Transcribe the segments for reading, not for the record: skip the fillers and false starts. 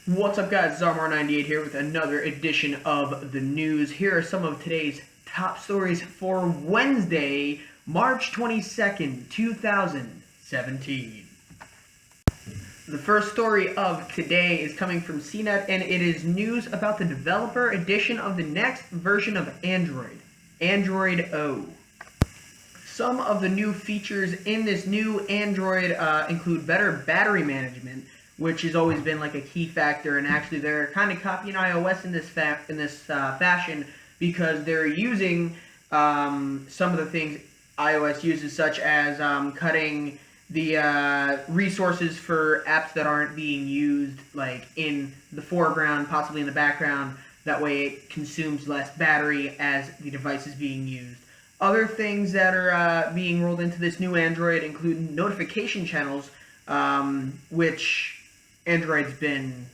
What's up, guys? It's RMore98 here with another edition of the news. Here are some of today's top stories for Wednesday, March 22nd, 2017. The first story of today is coming from CNET, and it is news about the developer edition of the next version of Android O. Some of the new features in this new Android include better battery management, which has always been like a key factor, and actually they're kind of copying iOS in this fashion because they're using some of the things iOS uses, such as cutting the resources for apps that aren't being used, like in the foreground, possibly in the background. That way it consumes less battery as the device is being used. Other things that are being rolled into this new Android include notification channels, which Android's been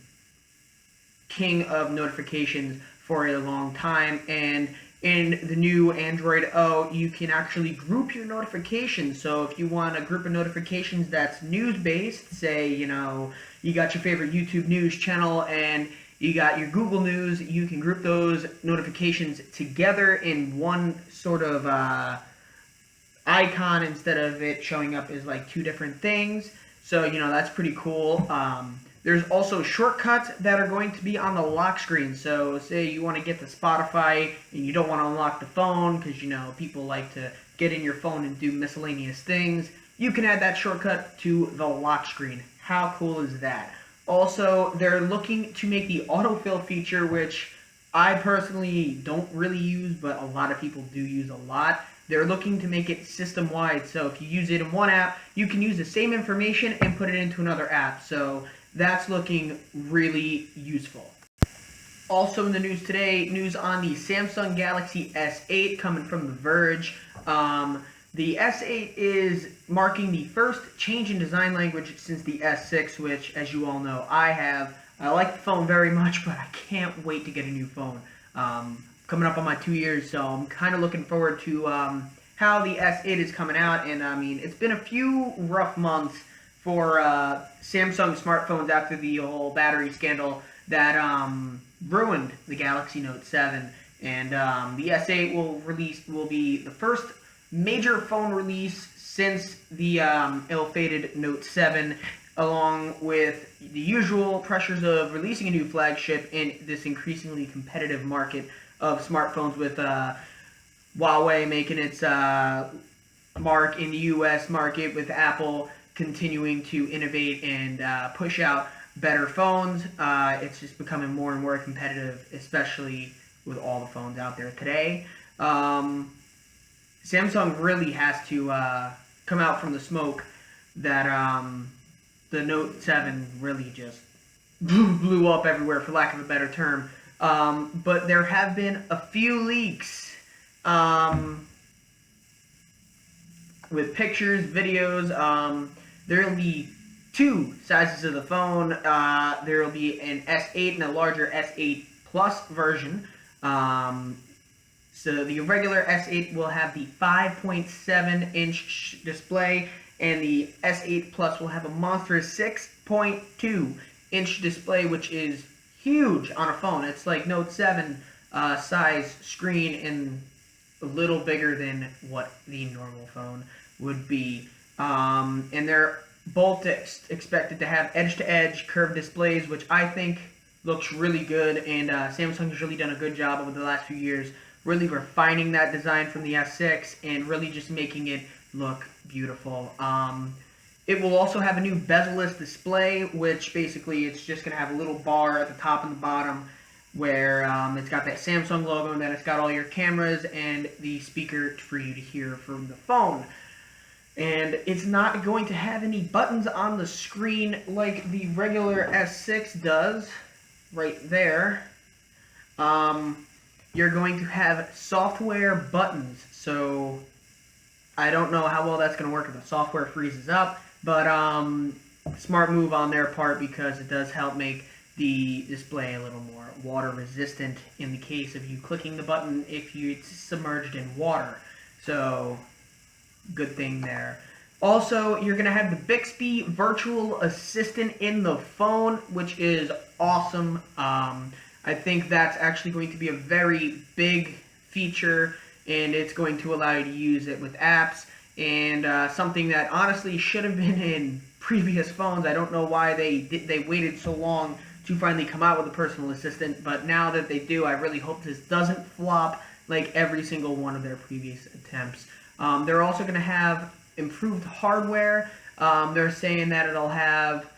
king of notifications for a long time, and in the new Android O, you can actually group your notifications. So if you want a group of notifications that's news-based, say, you got your favorite YouTube news channel and you got your Google News, you can group those notifications together in one sort of icon instead of it showing up as like two different things. So, that's pretty cool. There's also shortcuts that are going to be on the lock screen. So say you want to get to Spotify and you don't want to unlock the phone because, people like to get in your phone and do miscellaneous things. You can add that shortcut to the lock screen. How cool is that? Also, they're looking to make the autofill feature, which I personally don't really use, but a lot of people do use a lot. They're looking to make it system-wide, so if you use it in one app, you can use the same information and put it into another app. So that's looking really useful. Also in the news today, news on the Samsung Galaxy S8 coming from The Verge. The S8 is marking the first change in design language since the S6, which, as you all know, I have. I like the phone very much, but I can't wait to get a new phone. Coming up on my 2 years, so I'm kind of looking forward to how the S8 is coming out. And I mean, it's been a few rough months for Samsung smartphones after the whole battery scandal that ruined the Galaxy Note 7. And the S8 will be the first major phone release since the ill-fated Note 7, along with the usual pressures of releasing a new flagship in this increasingly competitive market of smartphones, with Huawei making its mark in the U.S. market, with Apple continuing to innovate and push out better phones. It's just becoming more and more competitive, especially with all the phones out there today. Samsung really has to come out from the smoke that the Note 7 really just blew up everywhere, for lack of a better term. But there have been a few leaks with pictures, videos. There will be two sizes of the phone. There will be an S8 and a larger S8 Plus version. So the regular S8 will have the 5.7-inch display, and the S8 Plus will have a monstrous 6.2-inch display, which is huge on a phone. It's like Note 7 size screen and a little bigger than what the normal phone would be. And they're both expected to have edge-to-edge curved displays, which I think looks really good, and Samsung has really done a good job over the last few years, really refining that design from the S6 and really just making it look beautiful. It will also have a new bezel-less display, which basically it's just going to have a little bar at the top and the bottom where it's got that Samsung logo, and then it's got all your cameras and the speaker for you to hear from the phone. And it's not going to have any buttons on the screen like the regular S6 does, right there. You're going to have software buttons, so I don't know how well that's going to work if the software freezes up, but smart move on their part, because it does help make the display a little more water resistant in the case of you clicking the button if it's submerged in water. So good thing there. Also, you're going to have the Bixby virtual assistant in the phone, which is awesome. I think that's actually going to be a very big feature, and it's going to allow you to use it with apps, and something that honestly should have been in previous phones. I don't know why they waited so long to finally come out with a personal assistant, but now that they do, I really hope this doesn't flop like every single one of their previous attempts. They're also going to have improved hardware. They're saying that it'll have,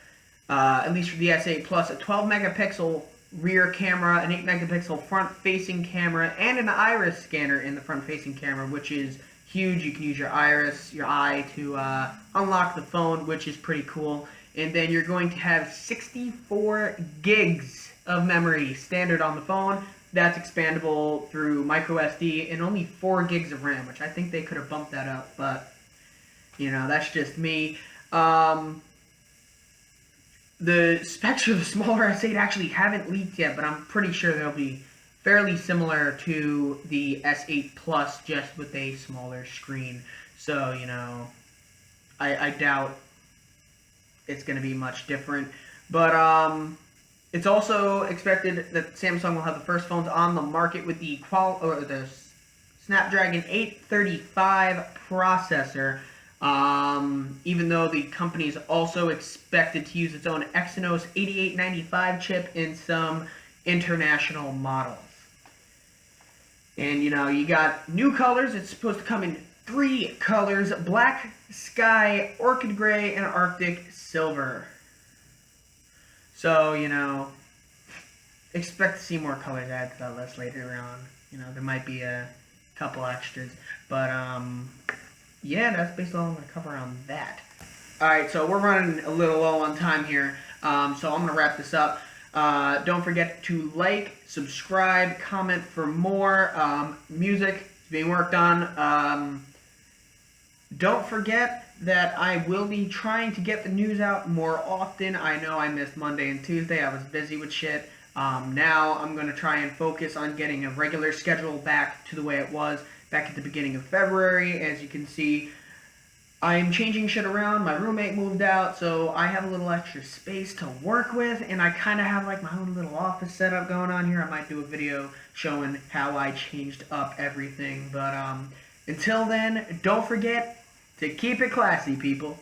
at least for the S8 Plus, a 12 megapixel rear camera, an 8 megapixel front facing camera, and an iris scanner in the front facing camera, which is huge. You can use your iris, your eye, to unlock the phone, which is pretty cool. And then you're going to have 64 gigs of memory standard on the phone. That's expandable through micro SD, and only 4 gigs of RAM, which I think they could have bumped that up, but you know, that's just me. The specs for the smaller S8 actually haven't leaked yet, but I'm pretty sure they'll be fairly similar to the S8 Plus, just with a smaller screen. So, you know, I doubt it's going to be much different. But it's also expected that Samsung will have the first phones on the market with the Snapdragon 835 processor. Even though the company is also expected to use its own Exynos 8895 chip in some international models. And, you know, you got new colors. It's supposed to come in 3 colors: black, sky, orchid gray, and arctic silver. So, you know, expect to see more colors added to that list later on. You know, there might be a couple extras. But, yeah, that's basically all I'm going to cover on that. Alright, so we're running a little low on time here, so I'm going to wrap this up. Don't forget to like, subscribe, comment for more. Music is being worked on. Don't forget that I will be trying to get the news out more often. I know I missed Monday and Tuesday. I was busy with shit. Now I'm going to try and focus on getting a regular schedule back to the way it was back at the beginning of February. As you can see, I'm changing shit around. My roommate moved out, so I have a little extra space to work with, and I kind of have like my own little office setup going on here. I might do a video showing how I changed up everything. But until then, don't forget to keep it classy, people.